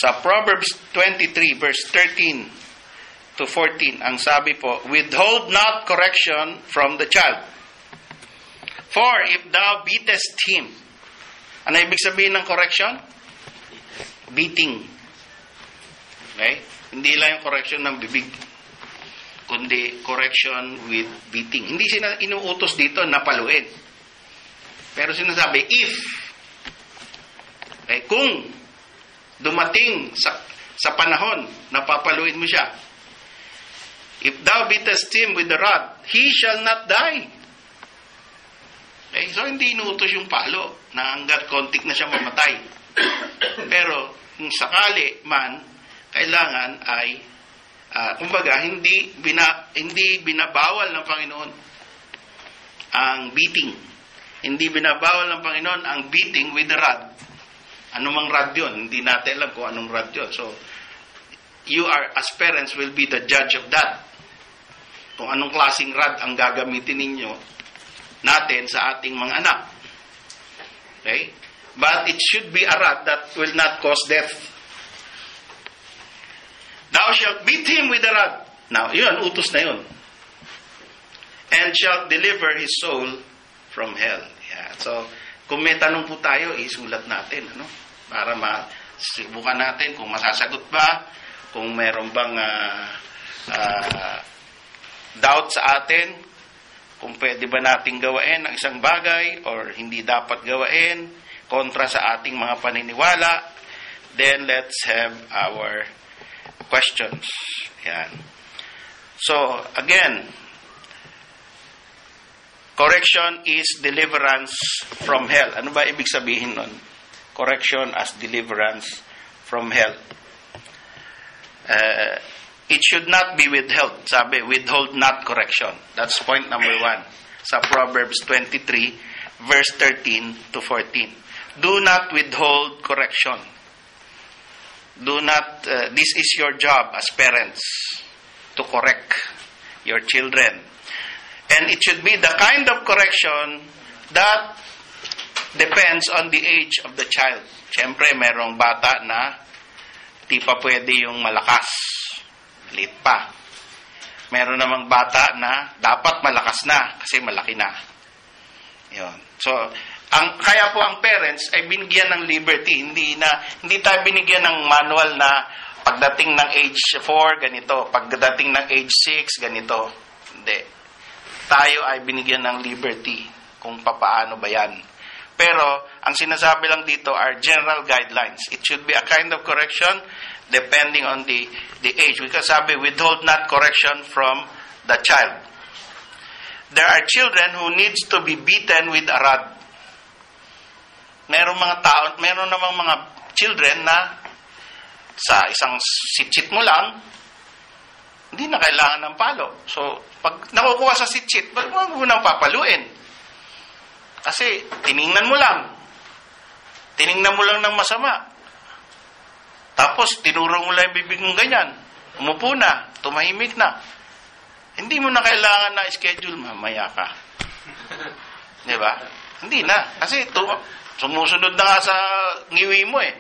Sa Proverbs 23 verse 13 to 14, ang sabi po, withhold not correction from the child. For if thou beatest him, ano ibig sabihin ng correction? Beating. Okay? Hindi lang yung correction ng bibig, kundi correction with beating. Hindi inuutos dito na paluin. Pero sinasabi, if, okay, kung dumating sa panahon na papaluin mo siya, if thou beatest him with the rod, he shall not die. Okay, so hindi inuutos yung palo na hanggat kontik na siya mamatay. Pero kung sakali man, kailangan ay kumbaga hindi binabawal ng Panginoon ang beating. Hindi binabawal ng Panginoon ang beating with the rod. Anumang rod yun, hindi natin alam kung anong rod yun. So you are, as parents, will be the judge of that. Kung anong klaseng rod ang gagamitin natin sa ating mga anak. Okay? But it should be a rod that will not cause death. Thou shalt beat him with the rod. Now, yun, utos na yun. And shalt deliver his soul from hell. Yeah. So, kung may tanong po tayo, isulat natin. Para masubukan natin kung masasagot ba, kung meron bang doubt sa atin, kung pwede ba nating gawain ang isang bagay or hindi dapat gawain kontra sa ating mga paniniwala, then let's have our questions. Yan. So, again, correction is deliverance from hell. Ano ba ibig sabihin nun? Correction as deliverance from hell. It should not be withheld. Sabi, withhold not correction. That's point number 1. Sa Proverbs 23, verse 13 to 14. Do not withhold correction. Do not, this is your job as parents, to correct your children. And it should be the kind of correction that depends on the age of the child. Siyempre, merong bata na di pa pwede yung malakas. Lit pa. Meron namang bata na dapat malakas na kasi malaki na. Yun. So, kaya po ang parents ay binigyan ng liberty. Hindi tayo binigyan ng manual na pagdating ng age 4, ganito. Pagdating ng age 6, ganito. Hindi. Tayo ay binigyan ng liberty kung papaano ba yan. Pero, ang sinasabi lang dito are general guidelines. It should be a kind of correction depending on the age. Because sabi, withhold not correction from the child. There are children who needs to be beaten with a rod. Meron namang mga children na sa isang sitsit mo lang, hindi na kailangan ng palo. So, pag nakukuha sa sitsit, wag mo nang papaluin. Kasi, tiningnan mo lang. Tiningnan mo lang ng masama. Tapos, tinuro mo lang yung bibig mong ganyan. Umupo na, tumahimik na. Hindi mo na kailangan na schedule, mamaya ka. Di ba? Hindi na. Kasi, sumusunod na nga sa ngiwi mo eh.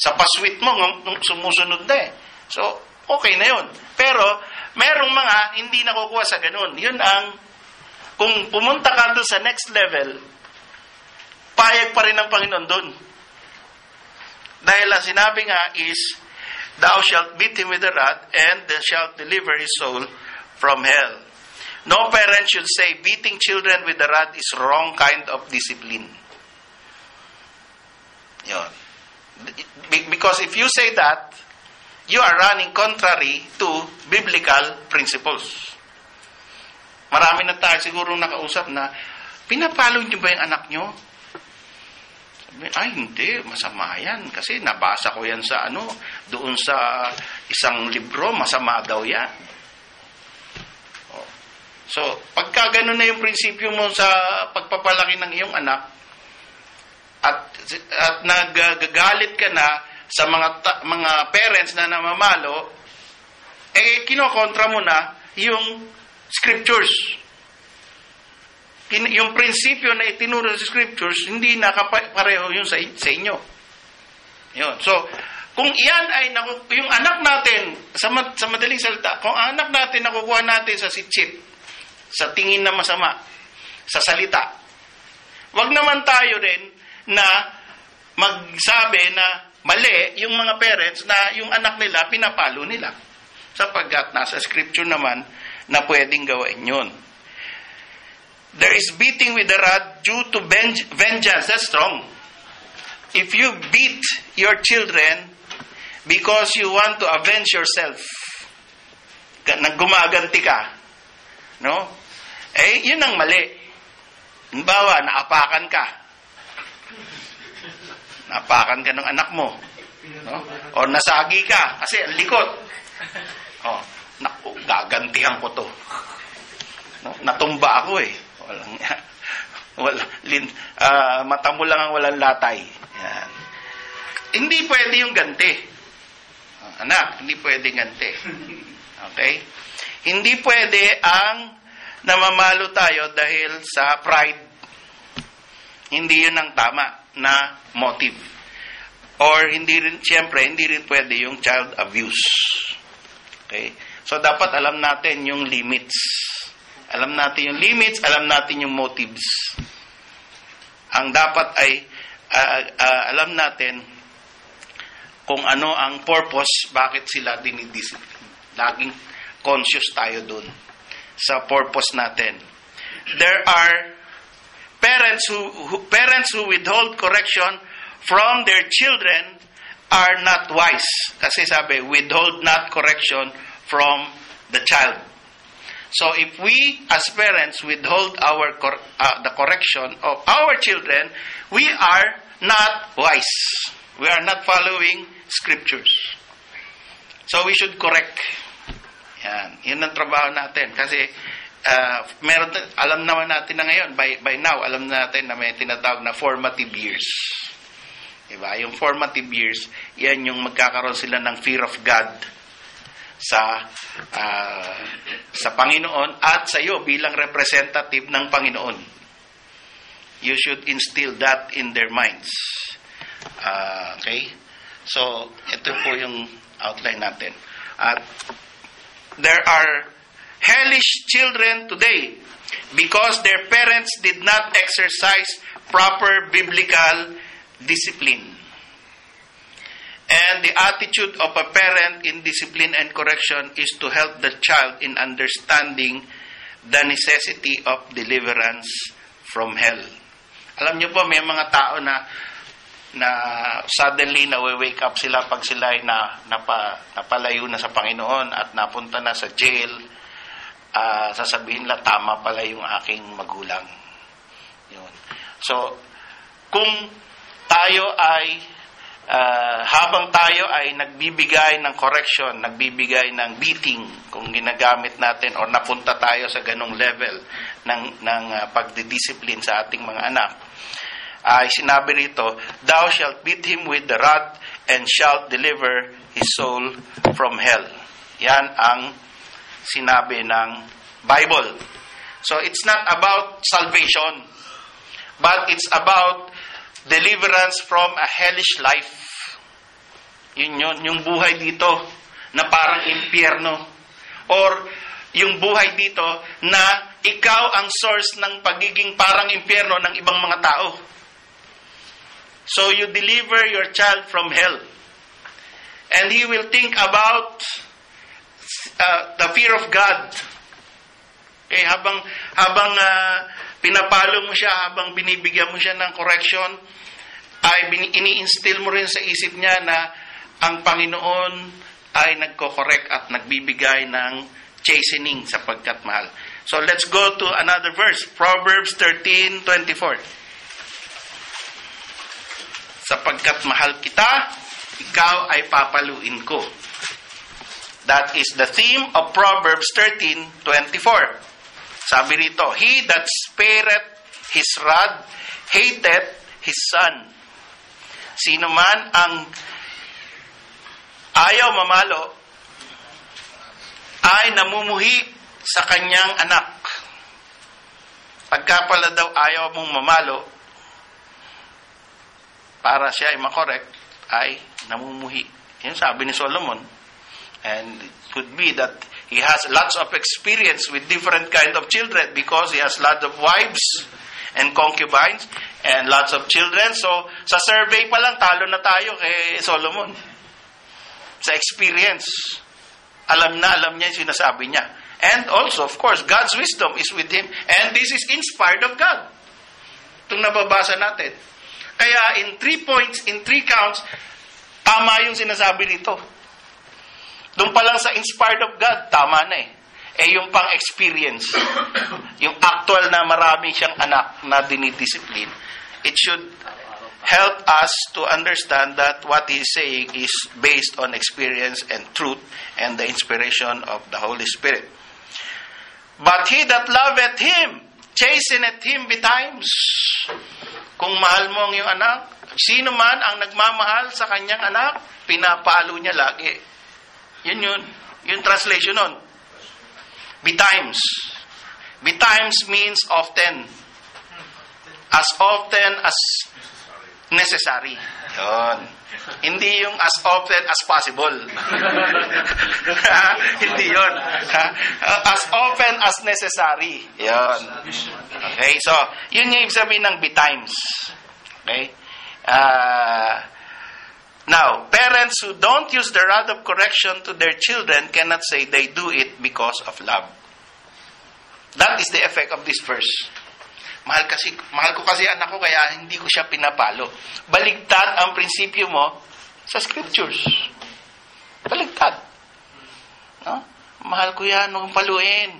Sa paswit mo, sumusunod na eh. So, okay na yun. Pero, merong mga hindi nakukuha sa ganun. Yun ang, kung pumunta ka doon sa next level, payag pa rin ng Panginoon doon. Dahil ang sinabi nga is, thou shalt beat him with a rod, and thou shalt deliver his soul from hell. No parent should say, beating children with a rod is wrong kind of discipline. Yun. Because if you say that, you are running contrary to biblical principles. Marami na tayo siguro nakausap na, pinapalo niyo ba yung anak niyo? Ay, hindi, masama yan. Kasi nabasa ko yan sa doon sa isang libro, masama daw yan. So, pagka gano'n na yung prinsipyo mo sa pagpapalaki ng iyong anak, at nagagalit ka na sa mga parents na namamalo, kinokontra mo na yung scriptures. Yung prinsipyo na itinuro sa scriptures, hindi nakapareho yun sa inyo. Yun. So, Kung iyan ay yung anak natin, sa madaling salita, kung anak natin nakukuha natin sa sitsit, sa tingin na masama, sa salita, wag naman tayo rin na magsabi na mali yung mga parents na yung anak nila pinapalo nila. Sapagkat nasa scripture naman na pwedeng gawain yun. There is beating with the rod due to vengeance. That's strong. If you beat your children because you want to avenge yourself, gumaganti ka, no? Yun ang mali. Halimbawa, naapakan ka. Naapakan ka ng anak mo. No? O nasagi ka kasi ang likot. Naku, gagantihan ko to. No? Natumba ako eh. Mata mo lang ang walang latay. Yan. Hindi pwede yung ganti. Anak, hindi pwede ganti. Okay? Hindi pwede ang namamalo tayo dahil sa pride. Hindi yun ang tama na motive. Or hindi rin, siyempre, hindi rin pwede yung child abuse. Okay? So, dapat alam natin yung limits. Alam natin yung limits, alam natin yung motives. Ang dapat ay alam natin kung ano ang purpose, bakit sila dinidiscipline. Laging conscious tayo dun sa purpose natin. There are parents who withhold correction from their children are not wise. Kasi sabi, withhold not correction from the child. So if we as parents withhold the correction of our children, we are not wise. We are not following scriptures. So we should correct. Yan. Yun ang trabaho natin. Kasi alam naman natin na ngayon, by now, alam natin na may tinatawag na formative years. Diba? Yung formative years, yan yung magkakaroon sila ng fear of God sa Panginoon at sa iyo bilang representative ng Panginoon. You should instill that in their minds. Okay? So, ito po yung outline natin. At there are hellish children today because their parents did not exercise proper biblical discipline. And the attitude of a parent in discipline and correction is to help the child in understanding the necessity of deliverance from hell. Alam niyo po, may mga tao na suddenly na-wake up sila pag sila ay napalayo na sa Panginoon at napunta na sa jail. Sasabihin nila, tama pala yung aking magulang. Yun. So, kung tayo ay habang tayo ay nagbibigay ng correction, nagbibigay ng beating, kung ginagamit natin or napunta tayo sa ganong level ng pagdidiscipline sa ating mga anak, ay sinabi rito, thou shalt beat him with the rod and shalt deliver his soul from hell. Yan ang sinabi ng Bible. So it's not about salvation, but it's about deliverance from a hellish life. Yun, yung buhay dito na parang impyerno. Or yung buhay dito na ikaw ang source ng pagiging parang impyerno ng ibang mga tao. So you deliver your child from hell. And he will think about the fear of God. Okay, habang pinapalo mo siya, habang binibigyan mo siya ng correction, ay ini-instill mo rin sa isip niya na ang Panginoon ay nagko-correct at nagbibigay ng chastening sapagkat mahal. So let's go to another verse, Proverbs 13:24. Sapagkat mahal kita, ikaw ay papaluin ko. That is the theme of Proverbs 13:24. Sabi rito, he that spareth his rod hateth his son. Sino man ang ayaw mamalo ay namumuhi sa kanyang anak. Pagka pala daw ayaw mong mamalo para siya ay makorek, ay namumuhi Yun sabi ni Solomon. And it could be that he has lots of experience with different kind of children because he has lots of wives and concubines and lots of children. So, sa survey pa lang, talo na tayo kay Solomon. Sa experience. Alam niya yung sinasabi niya. And also, of course, God's wisdom is with him. And this is inspired of God. Itong nababasa natin. Kaya in 3 points, in 3 counts, tama yung sinasabi nito. Doon pa lang sa inspired of God, tama na eh. Yung pang experience, yung actual na marami siyang anak na dinidiscipline, it should help us to understand that what he's saying is based on experience and truth and the inspiration of the Holy Spirit. But he that loveth him, chasteneth him betimes. Kung mahal mo ang iyong anak, sino man ang nagmamahal sa kanyang anak, pinapalo niya lagi. Yun. Yung translation nun. Betimes. Betimes means often. As often as necessary. Yun. Hindi yung as often as possible. Hindi yun. As often as necessary. Yun. Okay, so, yun yung ibig sabihin ng betimes. Okay? Now, parents who don't use the rod of correction to their children cannot say they do it because of love. That is the effect of this verse. Mahal ko kasi anak ko kaya hindi ko siya pinapalo. Baligtad ang prinsipyo mo sa scriptures. Baligtad. No? Mahal ko yan, huwag paluin.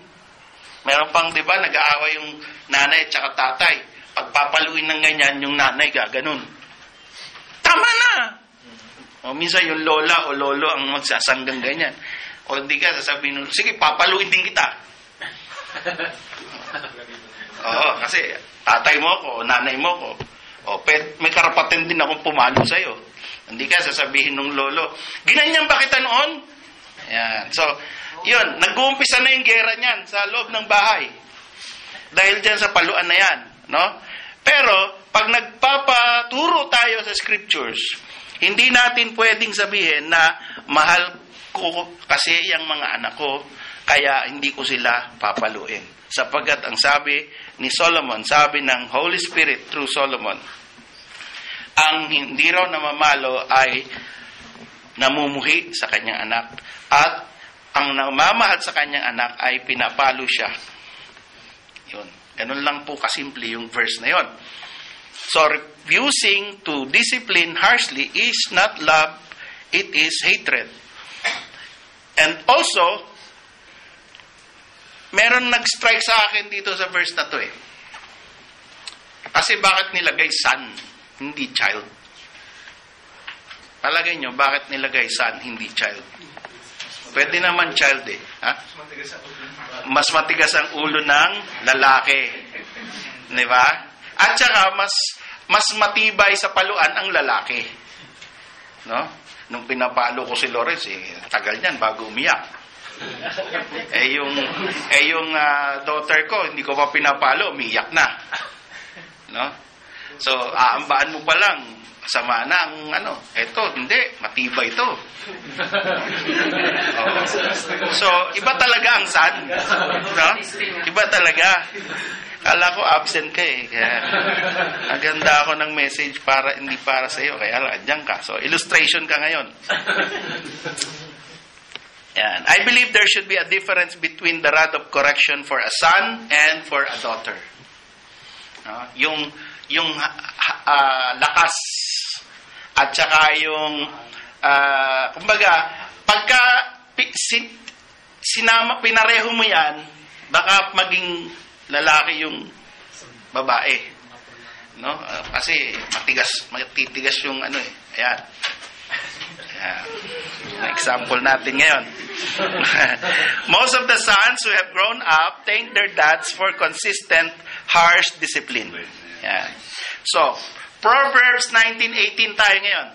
Meron pang, di ba, nag-aaway yung nanay at saka tatay. Pagpapaluin ng ganyan, yung nanay gaganon. Tama na! O minsan yung lola o lolo ang magsasanggang ganyan. O hindi ka sasabihin, sige, papaluin din kita. Oo, kasi tatay mo ko, nanay mo ko. O, may karapatan din akong pumalo sa'yo. Hindi ka sasabihin ng lolo, ginanyan ba kita noon? Ayan. So, yun, nag-uumpisa na yung gera niyan sa loob ng bahay. Dahil dyan sa paluan na yan. No? Pero, pag nagpapaturo tayo sa scriptures, hindi natin pwedeng sabihin na mahal ko kasi yung mga anak ko, kaya hindi ko sila papaluin. Sapagkat ang sabi ni Solomon, sabi ng Holy Spirit through Solomon, ang hindi raw namamalo ay namumuhi sa kanyang anak. At ang namamahal sa kanyang anak ay pinapalo siya. Yun. Ganun lang po kasimple yung verse na yun. So, refusing to discipline harshly is not love, it is hatred. And also, meron nag-strike sa akin dito sa verse na to eh. Kasi bakit nilagay son, hindi child? Palagay nyo, bakit nilagay son, hindi child? Pwede naman child eh. Ha? Mas matigas ang ulo ng lalaki. Di ba? At saka, mas matibay sa paluan ang lalaki. No? Nung pinapalo ko si Lawrence, tagal niyan bago umiyak. yung daughter ko, hindi ko pa pinapalo, umiyak na. No? So, aambaan mo pa lang, sama na ang eto, hindi, matibay to. So, iba talaga ang son. No? Iba talaga. Kala ko absent ka eh. Kaya, naganda ako ng message hindi para sa iyo. Kaya andyan ka. So, illustration ka ngayon. Yan. I believe there should be a difference between the rod of correction for a son and for a daughter. Yung lakas at saka yung kumbaga, pagka pinareho mo yan, baka maging lalaki yung babae. No? Kasi matitigas yung Ayan. Example natin ngayon. Most of the sons who have grown up thank their dads for consistent, harsh discipline. Ayan. So, Proverbs 19:18 tayo ngayon.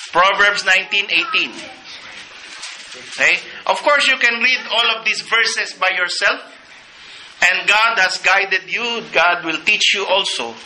Proverbs 19:18. Okay? Of course, you can read all of these verses by yourself. And God has guided you. God will teach you also.